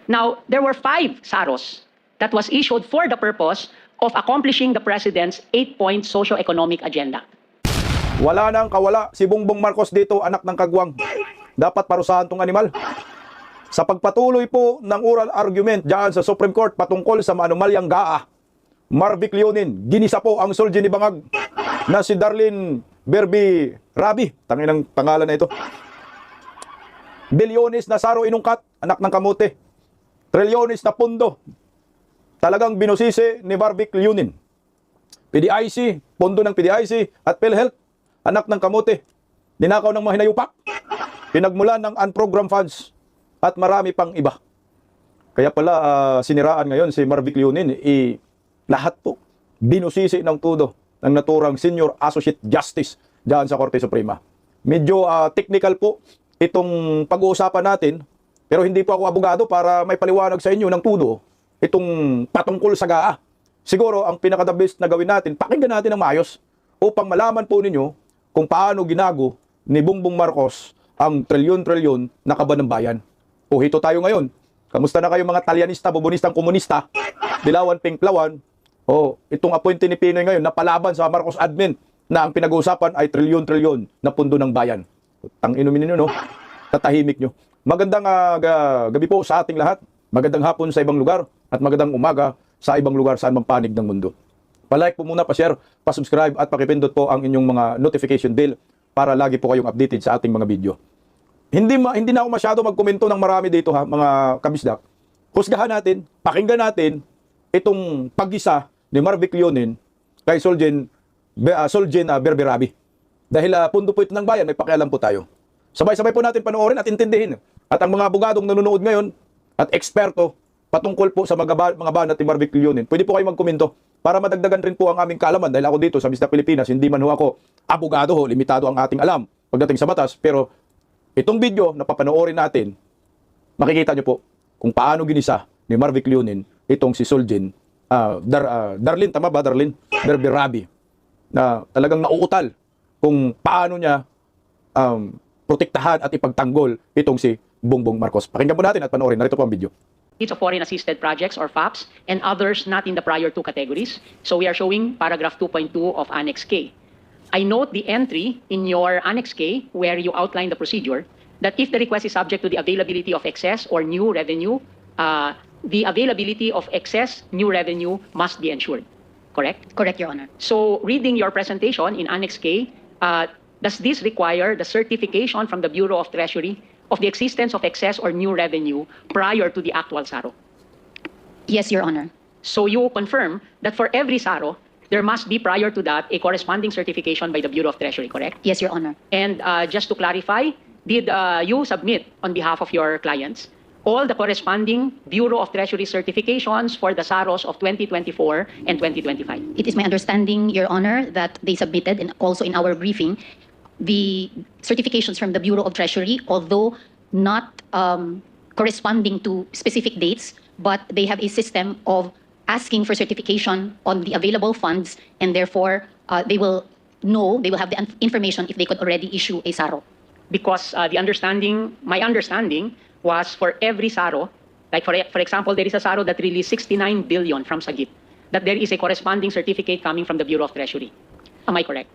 Now, there were 5 SAROs that was issued for the purpose of accomplishing the President's 8-point socio-economic agenda. Wala nang kawala si Bongbong Marcos dito, anak ng kagwang. Dapat parusahan tong animal. Sa pagpatuloy po ng oral argument dyan sa Supreme Court patungkol sa anomalyang GAA, Marvic Leonin, ginisa po ang Soldier ni Bangag na si Darlene Berby Rabi. Tangin ang pangalan na ito. Bilyones na saro inungkat, anak ng kamote. Trilyones na pundo. Talagang binusisi ni Marvic Leonin. PDIC, pondo ng PDIC at PhilHealth, anak ng kamote. Ninakaw ng mga hinayupak. Pinagmulan ng unprogrammed funds at marami pang iba. Kaya pala siniraan ngayon si Marvic Leonin, lahat po binusisi ng tudo ng naturang Senior Associate Justice dyan sa Korte Suprema. Medyo technical po itong pag-uusapan natin, pero hindi po ako abogado para may paliwanag sa inyo ng tudo itong patungkol sa GAA. Siguro ang pinaka-the best na gawin natin, pakinggan natin ng maayos upang malaman po ninyo kung paano ginago ni Bongbong Marcos ang trilyon-trilyon na kaba ng bayan. O hito tayo ngayon. Kamusta na kayo mga Talyanista, Bobonistang Komunista, Dilawan, Pinklawan? O itong appointee ni Pinoy ngayon na palaban sa Marcos admin na ang pinag-uusapan ay trilyon-trilyon na pundo ng bayan. Ang inumin ninyo, no? Tatahimik nyo. Magandang gabi po sa ating lahat. Magandang hapon sa ibang lugar at magandang umaga sa ibang lugar saan mang panig ng mundo. Pa-like po muna, pa-share, pa-subscribe at pakipindot po ang inyong mga notification bell para lagi po kayong updated sa ating mga video. Hindi na ako masyado magkomento ng marami dito ha, mga kabisdak. Husgahan natin, pakinggan natin itong pag-isa ni Marvic Leonin kay Solgen Berby Rabi. Dahil pundo po ito ng bayan, may pakialam po tayo. Sabay-sabay po natin panoorin at intindihin. At ang mga abogadong nanonood ngayon at eksperto patungkol po sa mga banat ni Marvic Leonin, pwede po kayo magkomento para madagdagan rin po ang aming kaalaman. Dahil ako dito sa Bisdak Pilipinas, hindi man ho ako abogado ho, limitado ang ating alam pagdating sa batas. Pero itong video na papanoorin natin, makikita nyo po kung paano ginisa ni Marvic Leonin itong si Solgen Darlene, tama ba? Darlene Berby Rabi, na talagang nauutal kung paano niya protektahan at ipagtanggol itong si Bongbong Marcos. Pakinggan po natin at panoorin. Narito po ang video. Of foreign assisted projects or FAPs and others not in the prior 2 categories. So we are showing paragraph 2.2 of Annex K. I note the entry in your Annex K where you outline the procedure that if the request is subject to the availability of excess or new revenue, the availability of excess new revenue must be ensured. Correct? Correct, Your Honor. So reading your presentation in Annex K, does this require the certification from the Bureau of Treasury of the existence of excess or new revenue prior to the actual SARO? Yes, Your Honor. So you confirm that for every SARO, there must be prior to that a corresponding certification by the Bureau of Treasury, correct? Yes, Your Honor. And just to clarify, did you submit on behalf of your clients all the corresponding Bureau of Treasury certifications for the SAROs of 2024 and 2025? It is my understanding, Your Honor, that they submitted, and also in our briefing, the certifications from the Bureau of Treasury, although not corresponding to specific dates, but they have a system of asking for certification on the available funds, and therefore they will have the information if they could already issue a SARO. Because my understanding was for every SARO, like for example, there is a SARO that released 69 billion from Sagip, that there is a corresponding certificate coming from the Bureau of Treasury. Am I correct?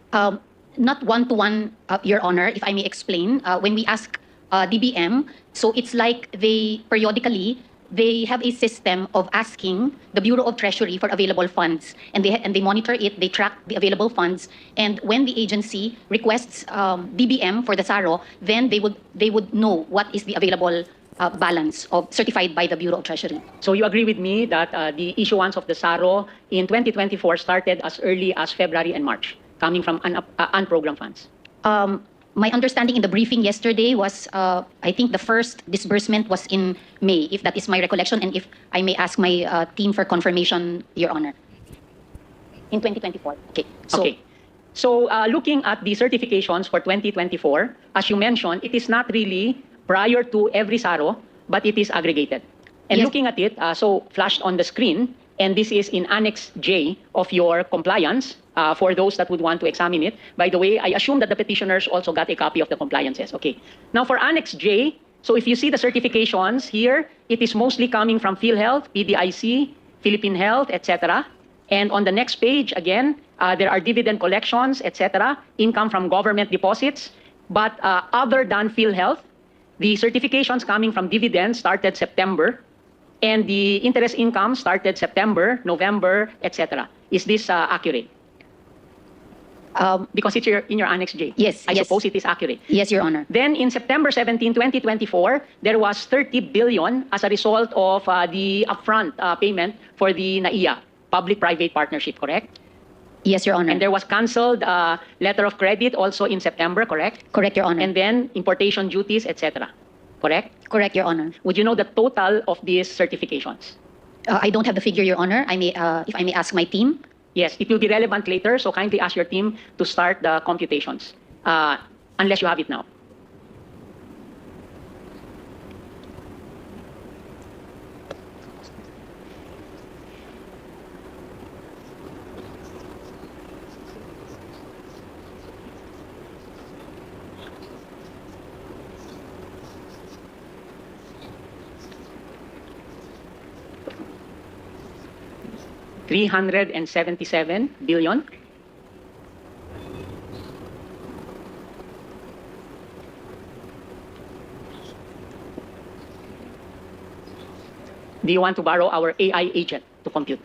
Not one-to-one, Your Honor, if I may explain. When we ask DBM, so it's like they have a system of asking the Bureau of Treasury for available funds, and they monitor it, they track the available funds, and when the agency requests DBM for the SARO, then they would know what is the available balance certified by the Bureau of Treasury. So you agree with me that the issuance of the SARO in 2024 started as early as February and March, coming from unprogrammed funds? My understanding in the briefing yesterday was, I think the first disbursement was in May, if that is my recollection, and if I may ask my team for confirmation, Your Honor. In 2024. Okay. So looking at the certifications for 2024, as you mentioned, it is not really prior to every SARO, but it is aggregated. And Yes. looking at it, so flashed on the screen, and this is in Annex J of your compliance, for those that would want to examine it. By the way, I assume that the petitioners also got a copy of the compliances. Okay. Now for Annex J, So if you see the certifications here, it is mostly coming from PhilHealth, PDIC, Philippine Health, etc. And on the next page, again, there are dividend collections, etc., income from government deposits. But other than PhilHealth, the certifications coming from dividends started September, and the interest income started September, November, etc. Is this accurate? Because it's in your Annex J. Yes, I yes. suppose it is accurate. Yes, Your Honor. Then in September 17, 2024, there was 30 billion as a result of the upfront payment for the NAIA, Public-Private Partnership, correct? Yes, Your Honor. And there was canceled letter of credit also in September, correct? Correct, Your Honor. And then importation duties, etc. Correct? Correct, Your Honor. Would you know the total of these certifications? I don't have the figure, Your Honor. I may, if I may ask my team. Yes, it will be relevant later, so kindly ask your team to start the computations, unless you have it now. $377 billion. Do you want to borrow our AI agent to compute?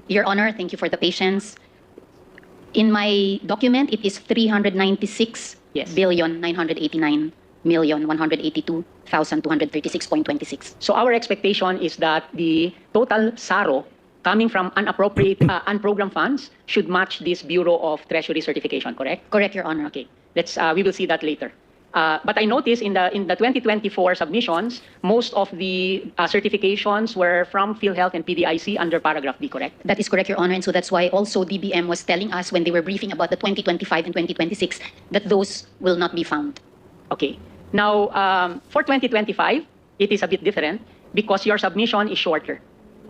Your Honor, thank you for the patience. In my document, it is 396 Yes. billion 989 million 182,236.26. So our expectation is that the total SARO coming from unappropriate, unprogrammed funds should match this Bureau of Treasury certification, correct? Correct, Your Honor. Okay, we will see that later. But I noticed in the 2024 submissions, most of the certifications were from PhilHealth and PDIC under paragraph B, correct? That is correct, Your Honor. And so that's why also DBM was telling us when they were briefing about the 2025 and 2026 that those will not be found. Okay. Now, for 2025, it is a bit different because your submission is shorter.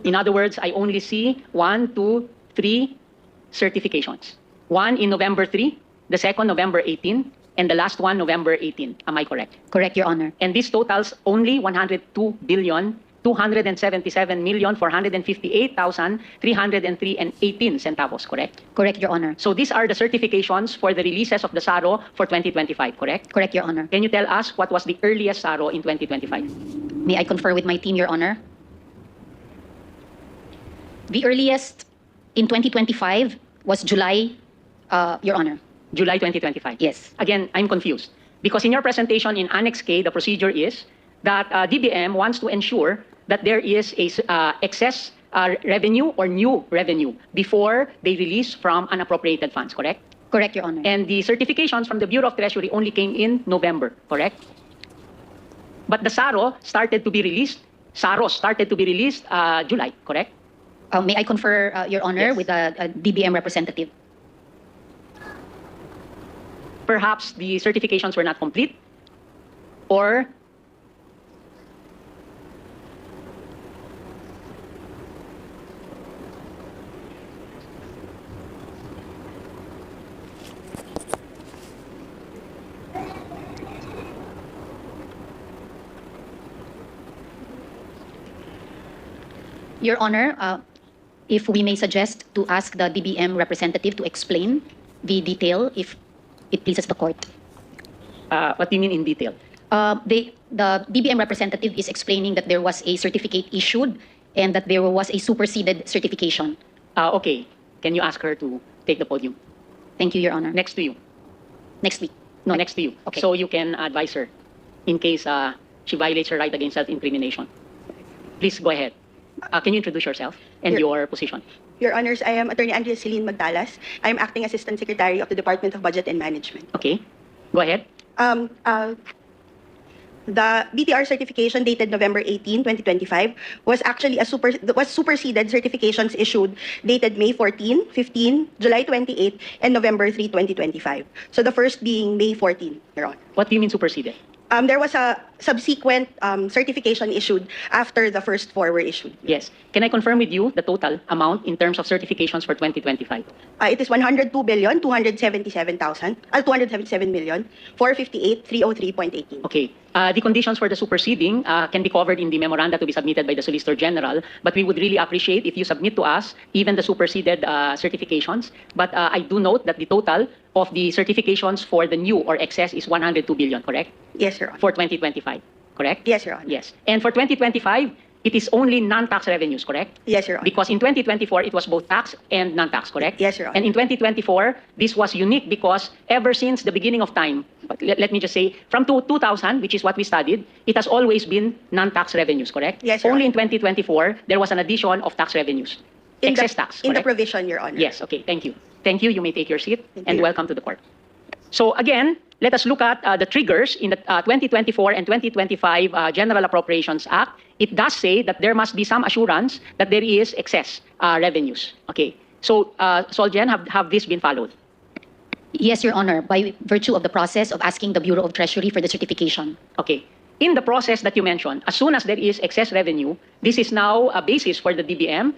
In other words, I only see 1, 2, 3 certifications. One in November 3, the second November 18, and the last one November 18. Am I correct? Correct, Your Honor. And this totals only 102,277,458,303.18 centavos, correct? Correct, Your Honor. So these are the certifications for the releases of the SARO for 2025, correct? Correct, Your Honor. Can you tell us what was the earliest SARO in 2025? May I confer with my team, Your Honor? The earliest in 2025 was July, Your Honor. July 2025. Yes. Again, I'm confused. Because in your presentation in Annex K, the procedure is that DBM wants to ensure that there is a excess revenue or new revenue before they release from unappropriated funds, correct? Correct, Your Honor. And the certifications from the Bureau of Treasury only came in November, correct? But the SARO started to be released, July, correct? May I confer, Your Honor, Yes. with a DBM representative? Perhaps the certifications were not complete, or Your Honor, if we may suggest to ask the DBM representative to explain the detail, if it pleases the court. what do you mean in detail? The DBM representative is explaining that there was a certificate issued and that there was a superseded certification. Okay, can you ask her to take the podium? Thank you, Your Honor. Next to you. Next week. No, next to you. Okay. So you can advise her in case she violates her right against self-incrimination. Please go ahead. Can you introduce yourself and your position? Your Honors, I am Attorney Andrea Celine Magdalas. I am Acting Assistant Secretary of the Department of Budget and Management. Okay, go ahead. The BTR certification dated November 18, 2025 was actually superseded certifications issued dated May 14, 15, July 28, and November 3, 2025. So the first being May 14, Your Honor. What do you mean superseded? There was a subsequent certification issued after the first four were issued. Yes. Can I confirm with you the total amount in terms of certifications for 2025? It is 102,277,458,303.18. Okay. The conditions for the superseding can be covered in the memoranda to be submitted by the Solicitor General, but we would really appreciate if you submit to us even the superseded certifications. But I do note that the total of the certifications for the new or excess is 102 billion, correct? Yes, Your Honor. For 2025, correct? Yes, Your Honor. Yes. And for 2025, it is only non-tax revenues, correct? Yes, Your Honor. Because in 2024, it was both tax and non-tax, correct? Yes, Your Honor. And in 2024, this was unique because ever since the beginning of time, but let me just say, from 2000, which is what we studied, it has always been non-tax revenues, correct? Yes, Your Only Honor. in 2024, there was an addition of tax revenues. In Excess the, tax, in the correct? provision, Your Honor. Yes, okay, thank you. Thank you, you may take your seat, Thank and you. welcome to the court. So again, let us look at the triggers in the 2024 and 2025 General Appropriations Act. It does say that there must be some assurance that there is excess revenues. Okay, so Solgen, have this been followed? Yes, Your Honor, by virtue of the process of asking the Bureau of Treasury for the certification. Okay. In the process that you mentioned, as soon as there is excess revenue, this is now a basis for the DBM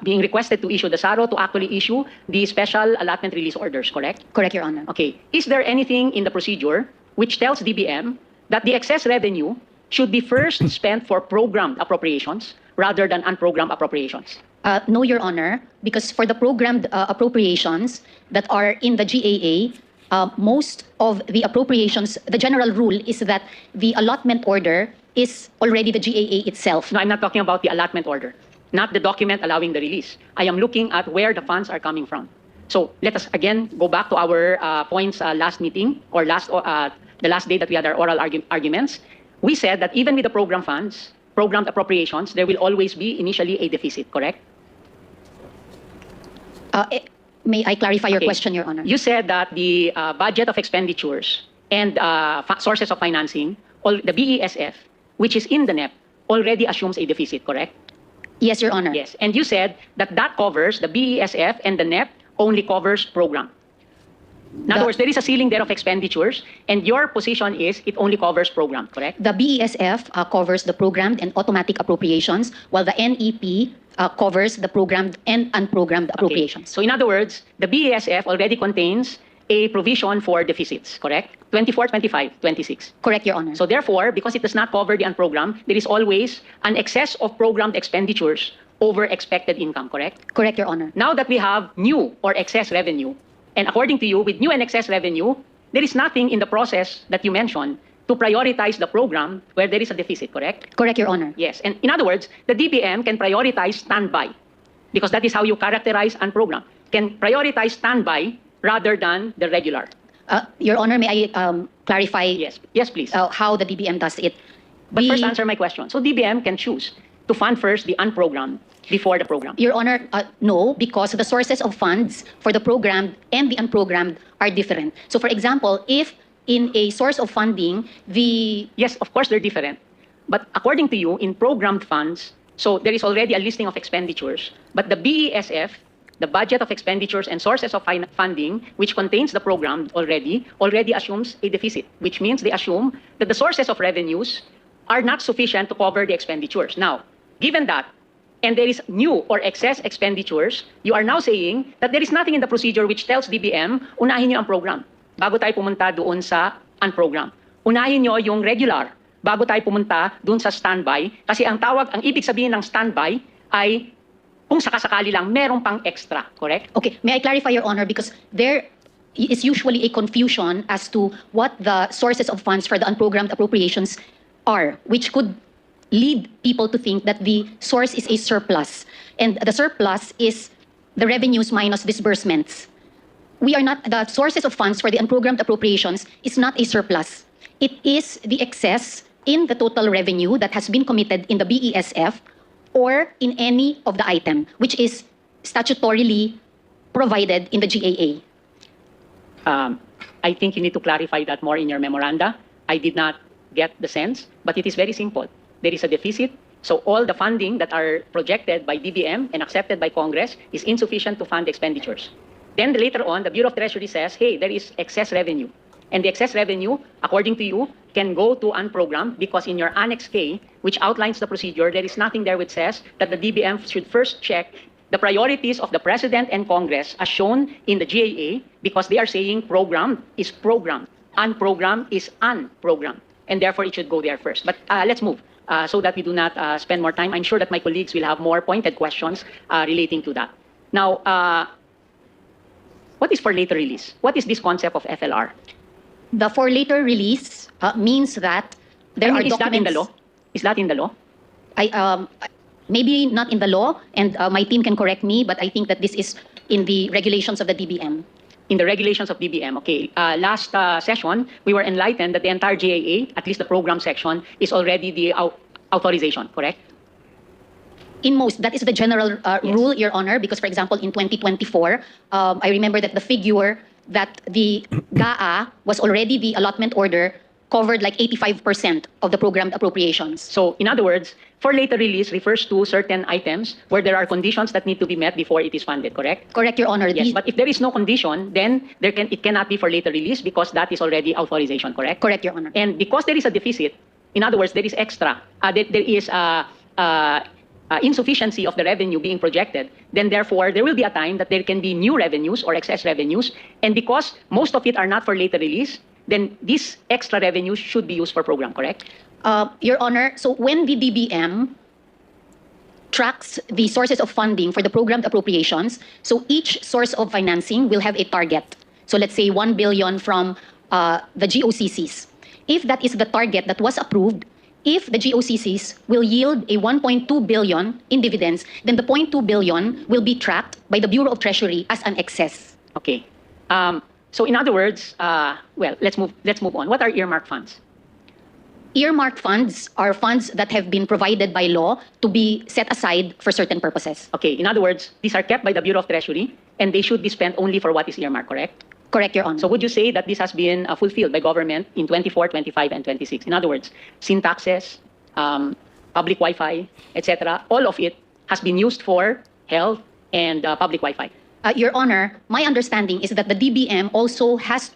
being requested to issue the SARO to actually issue the special allotment release orders, correct? Correct, Your Honor. Okay. Is there anything in the procedure which tells DBM that the excess revenue should be first spent for programmed appropriations rather than unprogrammed appropriations? No, Your Honor, because for the programmed appropriations that are in the GAA, most of the appropriations, the general rule is that the allotment order is already the GAA itself. No, I'm not talking about the allotment order, not the document allowing the release. I am looking at where the funds are coming from. So let us again go back to our points last meeting or the last day that we had our oral arguments. We said that even with the program funds, programmed appropriations, there will always be initially a deficit, correct? May I clarify your Okay. question, Your Honor? You said that the budget of expenditures and sources of financing, the BESF, which is in the NEP, already assumes a deficit, correct? Yes, Your Honor. Yes. And you said that that covers the BESF and the NEP only covers program. In other words, there is a ceiling there of expenditures, and your position is it only covers program, correct? The BESF covers the programmed and automatic appropriations, while the NEP covers the programmed and unprogrammed Okay. appropriations. So in other words, the BESF already contains a provision for deficits, correct? 24, 25, 26. Correct, Your Honor. So therefore, because it does not cover the unprogrammed, there is always an excess of programmed expenditures over expected income, correct? Correct, Your Honor. Now that we have new or excess revenue, and according to you, with new and excess revenue, there is nothing in the process that you mentioned to prioritize the program where there is a deficit, correct? Correct, Your Honor. Yes. And in other words, the DBM can prioritize standby because that is how you characterize unprogrammed. Can prioritize standby rather than the regular. Your Honor, may I clarify Yes. Yes, please. how the DBM does it? But The- first answer my question. So DBM can choose to fund first the unprogrammed before the program. Your Honor, no, because the sources of funds for the programmed and the unprogrammed are different. So for example, if in a source of funding, the Yes, of course they're different. But according to you, in programmed funds, so there is already a listing of expenditures, but the BESF, the budget of expenditures and sources of funding, which contains the program already assumes a deficit, which means they assume that the sources of revenues are not sufficient to cover the expenditures. Now, given that, and there is new or excess expenditures, you are now saying that there is nothing in the procedure which tells DBM, unahin nyo ang program bago tayo pumunta doon sa unprogram. Unahin nyo yung regular bago tayo pumunta doon sa standby kasi ang ibig sabihin ng standby ay kung sakasakali lang merong pang extra, correct? Okay, may I clarify, Your Honor, because there is usually a confusion as to what the sources of funds for the unprogrammed appropriations are, which could lead people to think that the source is a surplus, and the surplus is the revenues minus disbursements. We are not, the sources of funds for the unprogrammed appropriations is not a surplus. It is the excess in the total revenue that has been committed in the BESF or in any of the item, which is statutorily provided in the GAA. I think you need to clarify that more in your memoranda. I did not get the sense, but it is very simple. There is a deficit, so all the funding that are projected by DBM and accepted by Congress is insufficient to fund expenditures. Then later on, the Bureau of Treasury says, hey, there is excess revenue. And the excess revenue, according to you, can go to unprogrammed because in your Annex K, which outlines the procedure, there is nothing there which says that the DBM should first check the priorities of the President and Congress as shown in the GAA because they are saying programmed is programmed, unprogrammed is unprogrammed, and therefore it should go there first. But let's move so that we do not spend more time. I'm sure that my colleagues will have more pointed questions relating to that. Now, what is for later release? What is this concept of FLR? The for later release means that there are Is that in the documents. law? Is that in the law? Maybe not in the law, and my team can correct me, but I think that this is in the regulations of the DBM. In the regulations of DBM, okay. Last session, we were enlightened that the entire GAA, at least the program section, is already the authorization, correct? In most, that is the general rule, Your Honor, because, for example, in 2024, I remember that the figure that the GAA was already the allotment order covered like 85% of the programmed appropriations. So, in other words, for later release refers to certain items where there are conditions that need to be met before it is funded, correct? Correct, Your Honor. Yes, These- but if there is no condition, then it cannot be for later release because that is already authorization, correct? Correct, Your Honor. And because there is a deficit, in other words, there is extra, there is insufficiency of the revenue being projected, then therefore there will be a time that there can be new revenues or excess revenues. And because most of it are not for later release, then these extra revenues should be used for program, correct? Your Honor, so when the DBM tracks the sources of funding for the programmed appropriations, so each source of financing will have a target. So let's say 1 billion from the GOCCs. If that is the target that was approved, if the GOCCs will yield a 1.2 billion in dividends, then the 0.2 billion will be tracked by the Bureau of Treasury as an excess. Okay. So in other words, well, let's move on. What are earmark funds? Earmarked funds are funds that have been provided by law to be set aside for certain purposes. Okay, in other words, these are kept by the Bureau of Treasury and they should be spent only for what is earmarked, correct? Correct, Your Honor. So would you say that this has been fulfilled by government in 24, 25, and 26? In other words, sin taxes, public Wi-Fi, etc., all of it has been used for health and public Wi-Fi. Your Honor, my understanding is that the DBM also has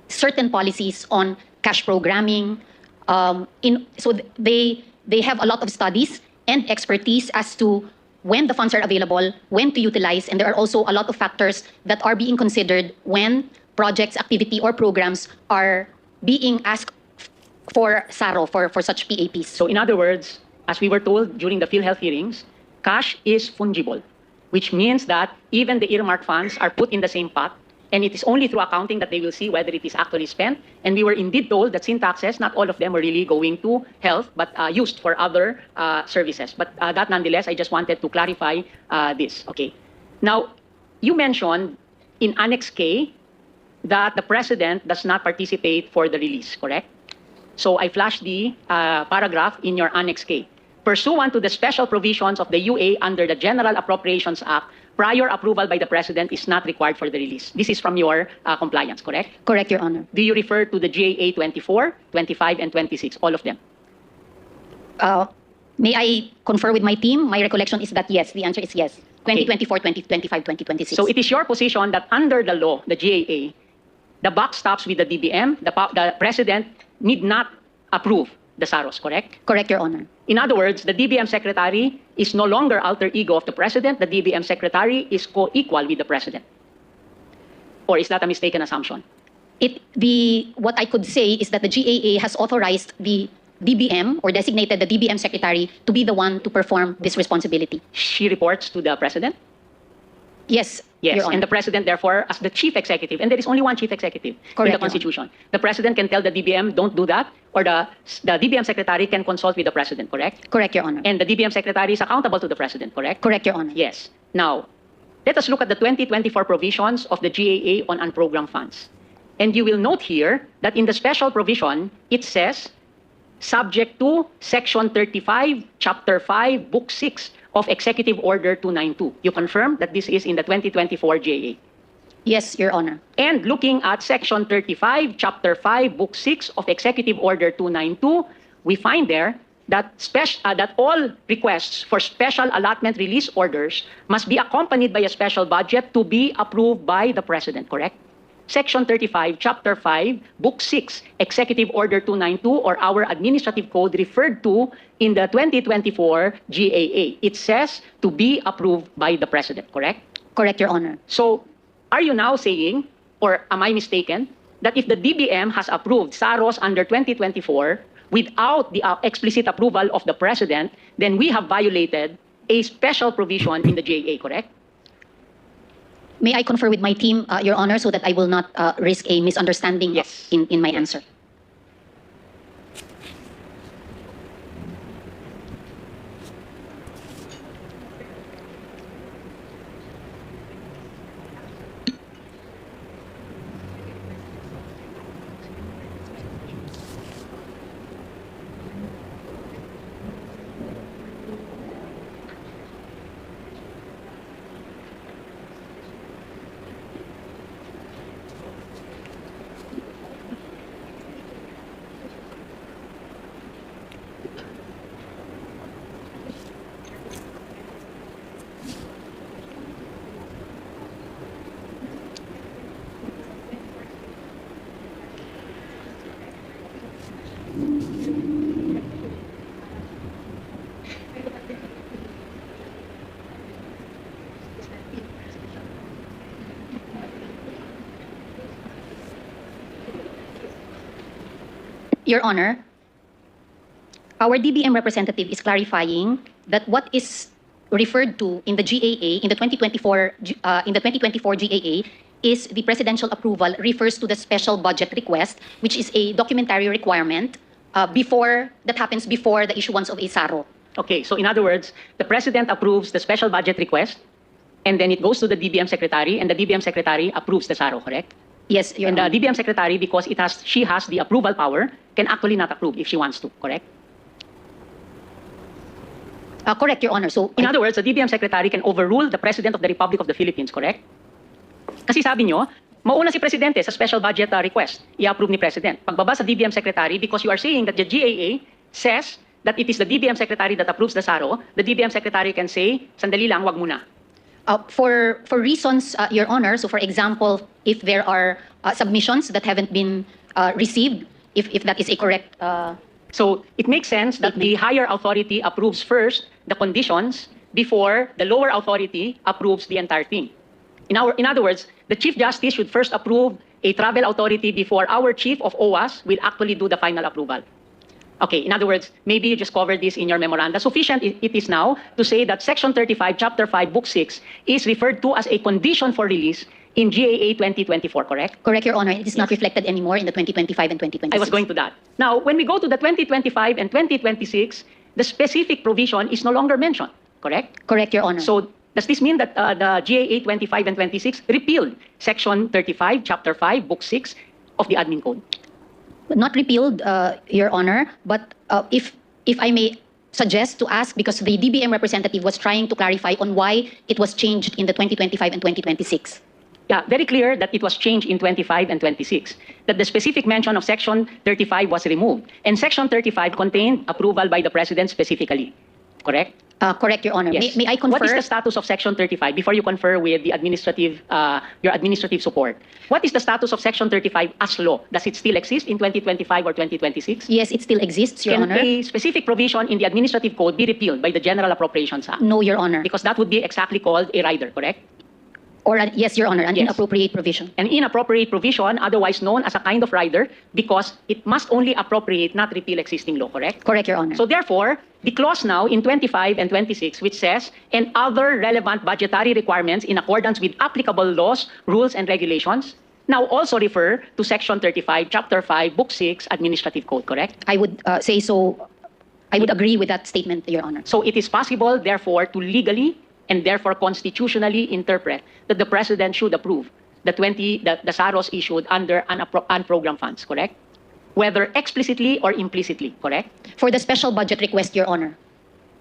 certain policies on cash programming. They have a lot of studies and expertise as to when the funds are available, when to utilize, and there are also a lot of factors that are being considered when projects, activity, or programs are being asked for SARO, for such PAPs. So in other words, as we were told during the PhilHealth hearings, cash is fungible, which means that even the earmarked funds are put in the same pot, and it is only through accounting that they will see whether it is actually spent. And we were indeed told that sin taxes, not all of them were really going to health, but used for other services. But that nonetheless, I just wanted to clarify this. Okay. Now, you mentioned in Annex K that the President does not participate for the release, correct? So I flashed the paragraph in your Annex K. Pursuant to the special provisions of the UA under the General Appropriations Act, prior approval by the President is not required for the release. This is from your compliance, correct? Correct, Your Honor. Do you refer to the GAA 24, 25, and 26, all of them? May I confer with my team? My recollection is that yes, the answer is yes. 2024, 2025, 2026. So it is your position that under the law, the GAA, the buck stops with the DBM, the President need not approve the SAROs, correct? Correct, Your Honor. In other words, the DBM Secretary is no longer alter ego of the President. The DBM Secretary is co-equal with the President. Or is that a mistaken assumption? What I could say is that the GAA has authorized the DBM or designated the DBM Secretary to be the one to perform this responsibility. She reports to the President? Yes, Yes, Your Honor. and the President, therefore, as the Chief Executive, and there is only one Chief Executive in Correct, the Your Constitution. The President can tell the DBM, don't do that, or the DBM Secretary can consult with the President, correct? Correct, Your Honor. And the DBM Secretary is accountable to the President, correct? Correct, Your Honor. Yes. Now, let us look at the 2024 provisions of the GAA on unprogrammed funds. And you will note here that in the special provision, it says, subject to Section 35, Chapter 5, Book 6 of Executive Order 292. You confirm that this is in the 2024 GAA. Yes, Your Honor. And looking at Section 35, Chapter 5, Book 6 of Executive Order 292, we find there that all requests for special allotment release orders must be accompanied by a special budget to be approved by the President, correct? Section 35, Chapter 5, Book 6, Executive Order 292, or our administrative code referred to in the 2024 GAA. It says to be approved by the President, correct? Correct, Your Honor. So, are you now saying, or am I mistaken, that if the DBM has approved SAROS under 2024 without the explicit approval of the President, then we have violated a special provision in the GAA, correct? May I confer with my team, Your Honor, so that I will not risk a misunderstanding Yes. in my answer? Your Honor, our DBM representative is clarifying that what is referred to in the GAA, in the 2024 GAA, is the presidential approval refers to the special budget request, which is a documentary requirement that happens before the issuance of a SARO. Okay, so in other words, the President approves the special budget request, and then it goes to the DBM Secretary, and the DBM Secretary approves the SARO, correct? Yes, Your And the Honor. DBM Secretary, because she has the approval power, can actually not approve if she wants to, correct? Correct, Your Honor. So, In other words, the DBM Secretary can overrule the President of the Republic of the Philippines, correct? Kasi sabi nyo, mauna si Presidente sa special budget request, i-approve ni President. Pagbaba sa DBM Secretary, because you are saying that the GAA says that it is the DBM Secretary that approves the SARO, the DBM Secretary can say, sandali lang, wag muna. for reasons, Your Honor, so for example, if there are submissions that haven't been received, if that is a correct... So it makes sense that the higher authority approves first the conditions before the lower authority approves the entire thing. In other words, the Chief Justice should first approve a travel authority before our Chief of OWAS will actually do the final approval. Okay, in other words, maybe you just covered this in your memoranda. Sufficient it is now to say that Section 35, Chapter 5, Book 6 is referred to as a condition for release in GAA 2024, correct? Correct, Your Honor. It is not reflected anymore in the 2025 and 2026. I was going to that. Now, when we go to the 2025 and 2026, the specific provision is no longer mentioned, correct? Correct, Your Honor. So, does this mean that the GAA 25 and 26 repealed Section 35, Chapter 5, Book 6 of the Admin Code? Not repealed, Your Honor, but if I may suggest to ask, because the DBM representative was trying to clarify on why it was changed in the 2025 and 2026. Yeah, very clear that it was changed in 25 and 26, that the specific mention of Section 35 was removed, and Section 35 contained approval by the President specifically, correct? Correct, Your Honor. Yes. May I confer? What is the status of Section 35 before you confer with the administrative, your administrative support? What is the status of Section 35 as law? Does it still exist in 2025 or 2026? Yes, it still exists, Your Can Honor. a specific provision in the administrative code be repealed by the General Appropriations Act? No, Your Honor. Because that would be exactly called a rider, correct? Or yes, Your Honor, an Yes. inappropriate provision. An inappropriate provision, otherwise known as a kind of rider, because it must only appropriate, not repeal existing law, correct? Correct, Your Honor. So therefore, the clause now in 25 and 26, which says, and other relevant budgetary requirements in accordance with applicable laws, rules, and regulations, now also refer to Section 35, Chapter 5, Book 6, Administrative Code, correct? I would say so. I would agree with that statement, Your Honor. So it is possible, therefore, to legally and therefore constitutionally interpret that the President should approve the SAROs issued under unprogrammed funds, correct? Whether explicitly or implicitly, correct? For the special budget request, Your Honor,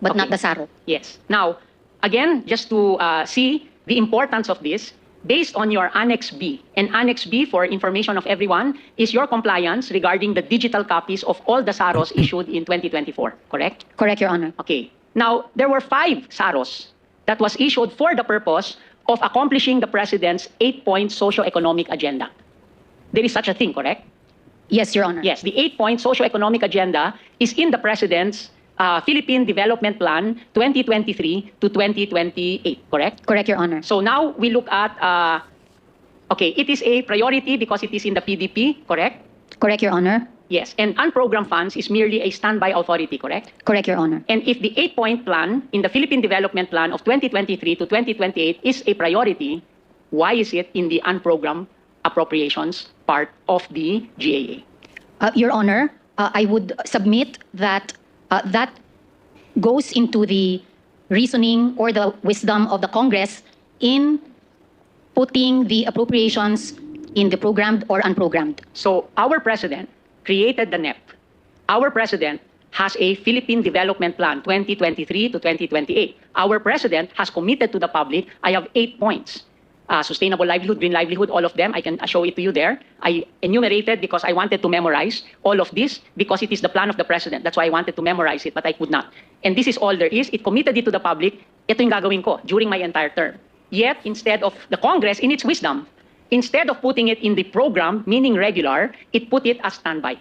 but Okay. not the SARO. Yes. Now, again, just to see the importance of this, based on your Annex B, and Annex B, for information of everyone, is your compliance regarding the digital copies of all the SAROs issued in 2024, correct? Correct, Your Honor. Okay. Now, there were 5 SAROs that was issued for the purpose of accomplishing the President's 8-point socio-economic agenda. There is such a thing, correct? Yes, Your Honor. Yes, the 8-point socio-economic agenda is in the President's Philippine Development Plan 2023 to 2028, correct? Correct, Your Honor. So now we look at, okay, it is a priority because it is in the PDP, correct? Correct, Your Honor. Yes, and unprogrammed funds is merely a standby authority, correct? Correct, Your Honor. And if the 8-point plan in the Philippine Development Plan of 2023 to 2028 is a priority, why is it in the unprogrammed appropriations part of the GAA? Your Honor, I would submit that that goes into the reasoning or the wisdom of the Congress in putting the appropriations in the programmed or unprogrammed. So our president created the NEP. Our president has a Philippine Development Plan 2023 to 2028. Our president has committed to the public, I have 8 points. Sustainable livelihood, green livelihood, all of them. I can show it to you there. I enumerated because I wanted to memorize all of this because it is the plan of the president. That's why I wanted to memorize it, but I could not. And this is all there is. It committed it to the public. Ito yung gagawin ko during my entire term. Yet, instead of the Congress, in its wisdom, instead of putting it in the program, meaning regular, it put it as standby.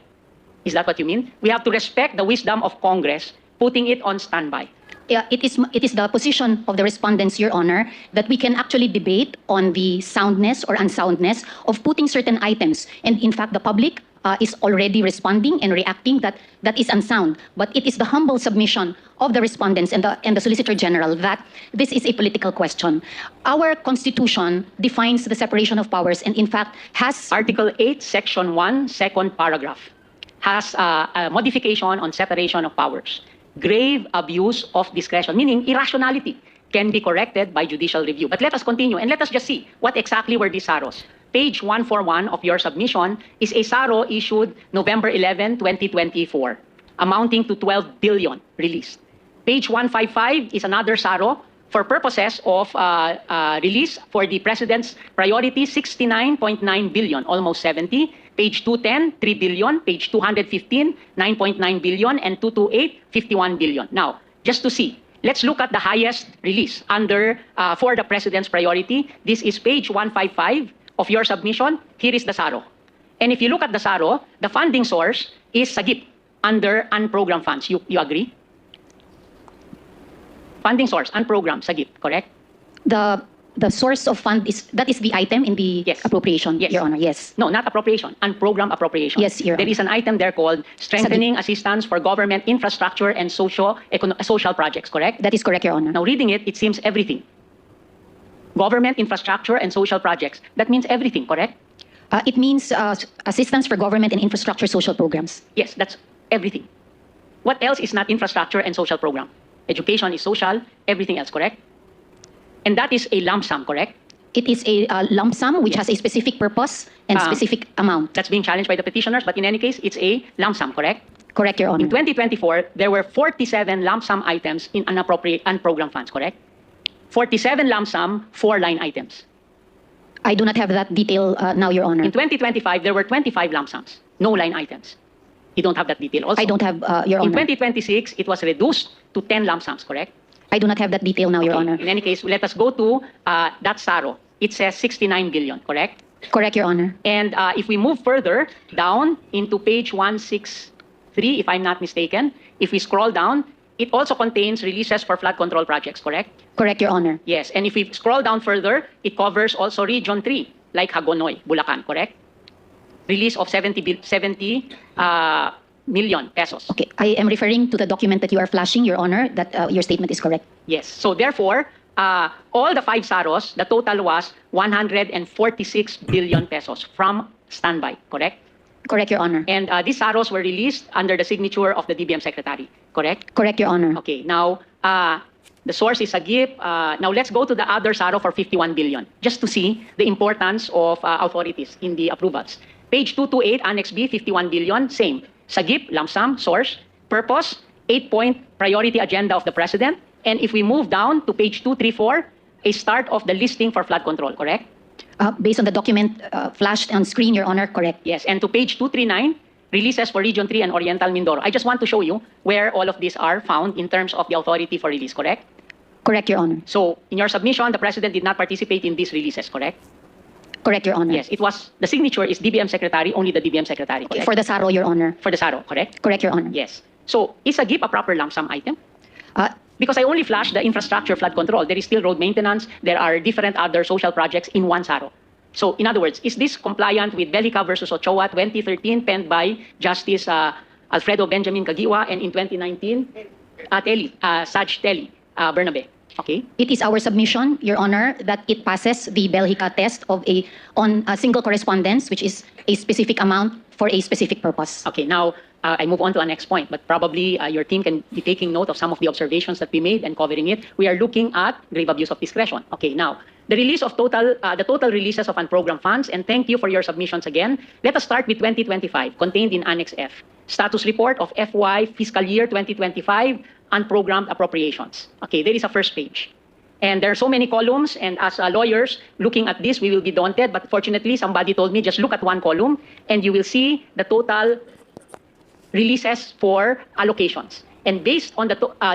Is that what you mean? We have to respect the wisdom of Congress, putting it on standby. It is the position of the respondents, Your Honor, that we can actually debate on the soundness or unsoundness of putting certain items. And in fact, the public is already responding and reacting that that is unsound. But it is the humble submission of the respondents and the Solicitor General that this is a political question. Our Constitution defines the separation of powers and in fact has... Article 8, Section 1, second paragraph, has a modification on separation of powers. Grave abuse of discretion, meaning irrationality, can be corrected by judicial review. But let us continue and let us just see what exactly were these SAROs. Page 141 of your submission is a SARO issued November 11, 2024, amounting to 12 billion released. Page 155 is another SARO for purposes of release for the President's priority, 69.9 billion, almost 70. Page 210, 3 billion. Page 215, 9.9 billion. And 228, 51 billion. Now, just to see, let's look at the highest release under for the President's priority. This is page 155 of your submission. Here is the SARO. And if you look at the SARO, the funding source is SAGIP under unprogrammed funds. You agree? Funding source, unprogrammed, SAGIP, correct? The source of fund is the item in the Yes. appropriation, Yes. Your Honor. Yes. No, not appropriation, unprogrammed appropriation. Yes, Your There Honor. is an item there called strengthening assistance for government infrastructure and social projects, correct? That is correct, Your Honor. Now, reading it, it seems everything. Government infrastructure and social projects. That means everything, correct? It means assistance for government and infrastructure social programs. Yes, that's everything. What else is not infrastructure and social program? Education is social, everything else, correct? And that is a lump sum, correct? It is a lump sum which Yes. has a specific purpose and specific amount. That's being challenged by the petitioners, but in any case, it's a lump sum, correct? Correct, Your Honor. In 2024, there were 47 lump sum items in unprogrammed funds, correct? 47 lump sum, 4 line items. I do not have that detail now, Your Honor. In 2025, there were 25 lump sums, no line items. You don't have that detail also. I don't have, Your In Honor. 2026, it was reduced to 10 lump sums, correct? I do not have that detail now, Your Okay. Honor. In any case, let us go to that SARO. It says 69 billion, correct? Correct, Your Honor. And if we move further down into page 163, if I'm not mistaken, if we scroll down, it also contains releases for flood control projects, correct? Correct, Your Honor. Yes, and if we scroll down further, it covers also Region 3, like Hagonoy, Bulacan, correct? Release of 70 million pesos. Okay, I am referring to the document that you are flashing, Your Honor, that your statement is correct. Yes, so therefore, all the 5 SAROs, the total was 146 billion pesos from standby, correct? Correct, Your Honor. And these SAROs were released under the signature of the DBM Secretary, correct? Correct, Your Honor. Okay, now, the source is SAGIP. Now, let's go to the other SARO for 51 billion, just to see the importance of authorities in the approvals. Page 228, Annex B, 51 billion, same. SAGIP, lump sum, source, purpose, 8-point priority agenda of the President. And if we move down to page 234, a start of the listing for flood control, correct? Based on the document flashed on screen, Your Honor, correct. Yes, and to page 239, releases for Region 3 and Oriental Mindoro. I just want to show you where all of these are found in terms of the authority for release, correct? Correct, Your Honor. So, in your submission, the President did not participate in these releases, correct? Correct, Your Honor. Yes, it was, the signature is DBM Secretary, only the DBM Secretary, correct? For the SARO, Your Honor. For the SARO, correct? Correct, Your Honor. Yes. So, is a GIP a proper lump sum item? Uh, Because I only flashed the infrastructure flood control. There is still road maintenance. There are different other social projects in one SARO. So, in other words, is this compliant with Belica versus Ochoa 2013, penned by Justice Alfredo Benjamin Caguiwa, and in 2019, Saj Telly Bernabe? Okay. It is our submission, Your Honor, that it passes the Belgica test of on a single correspondence, which is a specific amount for a specific purpose. Okay, now I move on to our next point, but probably your team can be taking note of some of the observations that we made and covering it. We are looking at grave abuse of discretion. Okay, now the release of the total releases of unprogrammed funds, and thank you for your submissions again. Let us start with 2025, contained in Annex F. Status report of FY fiscal year 2025 unprogrammed appropriations. Okay, there is a first page. And there are so many columns, and as lawyers looking at this, we will be daunted. But fortunately, somebody told me, just look at one column, and you will see the total releases for allocations. And based on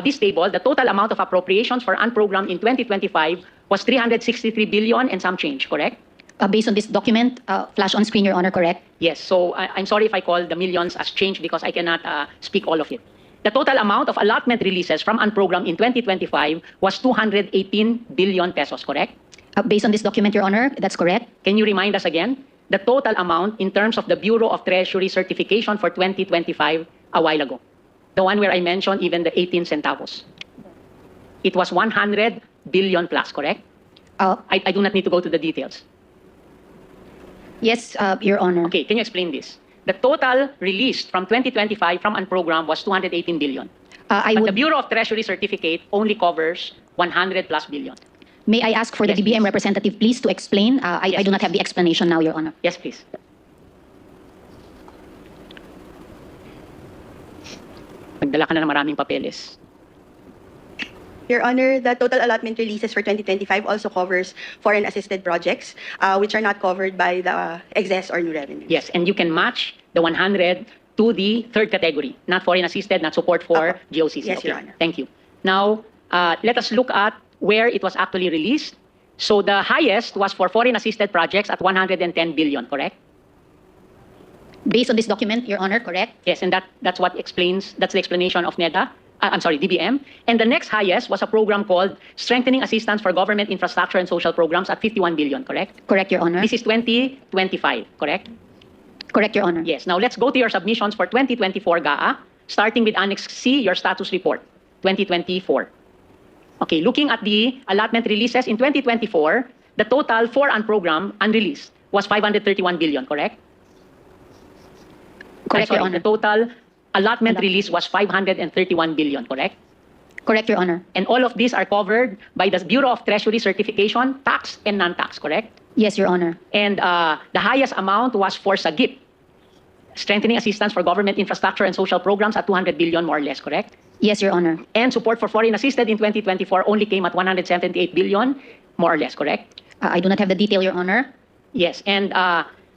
this table, the total amount of appropriations for unprogrammed in 2025 was 363 billion and some change, correct? Based on this document, flash on screen, Your Honor, correct? Yes, so I'm sorry if I call the millions as change because I cannot speak all of it. The total amount of allotment releases from unprogrammed in 2025 was 218 billion pesos, correct? Based on this document, Your Honor, that's correct. Can you remind us again? The total amount in terms of the Bureau of Treasury certification for 2025 a while ago. The one where I mentioned even the 18 centavos. It was 100 billion plus, correct? I do not need to go to the details. Yes, Your Honor. Okay, can you explain this? The total released from 2025 from unprogrammed was 218 billion. I But would. the Bureau of Treasury certificate only covers 100 plus billion. May I ask for the Yes, DBM please. representative, please, to explain? I Yes, do not please. have the explanation now, Your Honor. Yes, please. Nagdala ka na ng maraming papeles. Your Honor, the total allotment releases for 2025 also covers foreign assisted projects, which are not covered by the excess or new revenue. Yes, and you can match the 100 to the third category, not foreign assisted, not support for GOCC. Yes, Okay, Your Honor. thank you. Now, let us look at where it was actually released. So the highest was for foreign assisted projects at 110 billion, correct? Based on this document, Your Honor, correct? Yes, and that's what explains, that's the explanation of NEDA. I'm sorry, DBM. And the next highest was a program called Strengthening Assistance for Government Infrastructure and Social Programs at 51 billion, correct? Correct, Your Honor. This is 2025, correct? Correct, Your Honor. Yes. Now let's go to your submissions for 2024 GAA, starting with Annex C, your status report, 2024. Okay, looking at the allotment releases in 2024, the total for unprogrammed unreleased was 531 billion, correct? Correct, Your The Honor. total allotment release was 531 billion, correct? Correct, Your Honor. And all of these are covered by the Bureau of Treasury certification, tax and non-tax, correct? Yes, Your Honor. And the highest amount was for SAGIP, Strengthening Assistance for Government Infrastructure and Social Programs at 200 billion, more or less, correct? Yes, Your Honor. And support for foreign assisted in 2024 only came at 178 billion, more or less, correct? I do not have the detail, Your Honor. Yes, and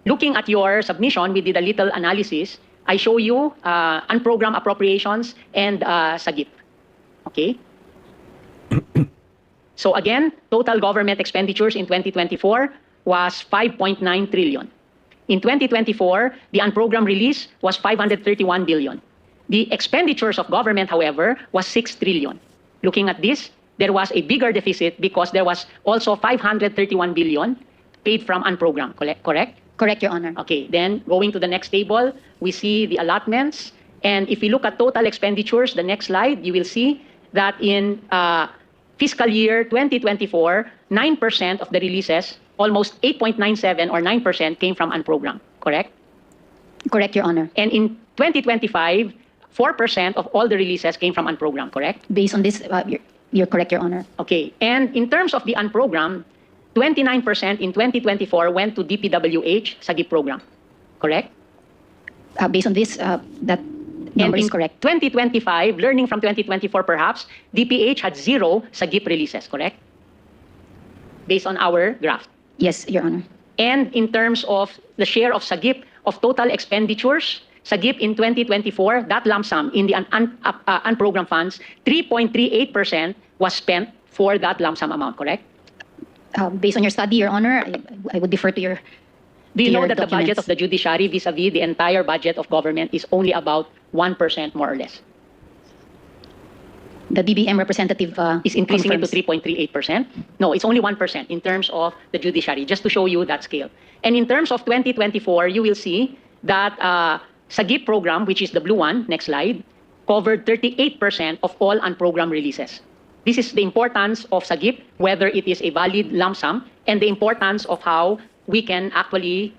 looking at your submission, we did a little analysis. I show you unprogrammed appropriations and SAGIP. Okay? So again, total government expenditures in 2024 was 5.9 trillion. In 2024, the unprogrammed release was 531 billion. The expenditures of government, however, was 6 trillion. Looking at this, there was a bigger deficit because there was also 531 billion paid from unprogrammed, correct? Correct, Your Honor. Okay, then going to the next table, we see the allotments. And if we look at total expenditures, the next slide, you will see that in fiscal year 2024, 9% of the releases, almost 8.97 or 9% came from unprogrammed, correct? Correct, Your Honor. And in 2025, 4% of all the releases came from unprogrammed, correct? Based on this, you're correct, Your Honor. Okay, and in terms of the unprogrammed, 29% in 2024 went to DPWH SAGIP program, correct? Based on this, that number And is in correct. 2025, learning from 2024 perhaps, DPH had 0 SAGIP releases, correct? Based on our graph. Yes, Your Honor. And in terms of the share of SAGIP of total expenditures, SAGIP in 2024, that lump sum in the unprogrammed funds, 3.38% was spent for that lump sum amount, correct? Based on your study, Your Honor, I would defer to your Do you know Clear that the budget documents. of the judiciary vis-a-vis the entire budget of government is only about 1% more or less? the DBM representative Is increasing it to confirms. 3.38%? No, it's only 1% in terms of the judiciary, just to show you that scale. And in terms of 2024, you will see that SAGIP program, which is the blue one, next slide, covered 38% of all unprogrammed releases. This is the importance of SAGIP, whether it is a valid lump sum, and the importance of how we can actually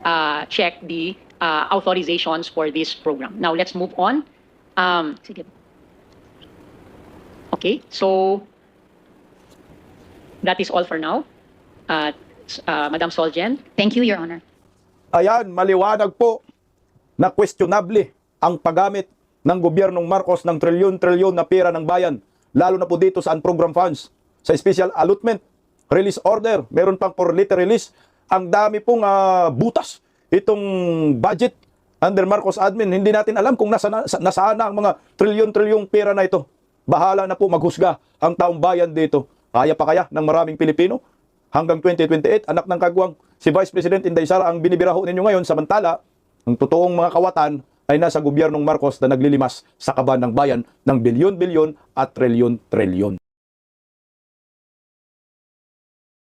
check the authorizations for this program. Now, let's move on. Sige. Okay, so that is all for now. Madam Solgen. Thank you, Your Honor. Ayan, maliwanag po na questionable ang paggamit ng gobyernong Marcos ng trilyon-trilyon na pera ng bayan, lalo na po dito sa unprogrammed funds, sa special allotment, release order, meron pang for later release. Ang dami pong butas itong budget under Marcos admin. Hindi natin alam kung nasaan na ang mga trilyon-trilyong pera na ito. Bahala na po maghusga ang taong bayan dito. Kaya pa kaya ng maraming Pilipino? Hanggang 2028, anak ng kagwang, si Vice President Inday Sara ang binibiraho ninyo ngayon, samantala, ang totoong mga kawatan ay nasa gobyernong Marcos na naglilimas sa kaban ng bayan ng bilyon-bilyon at trilyon-trilyon.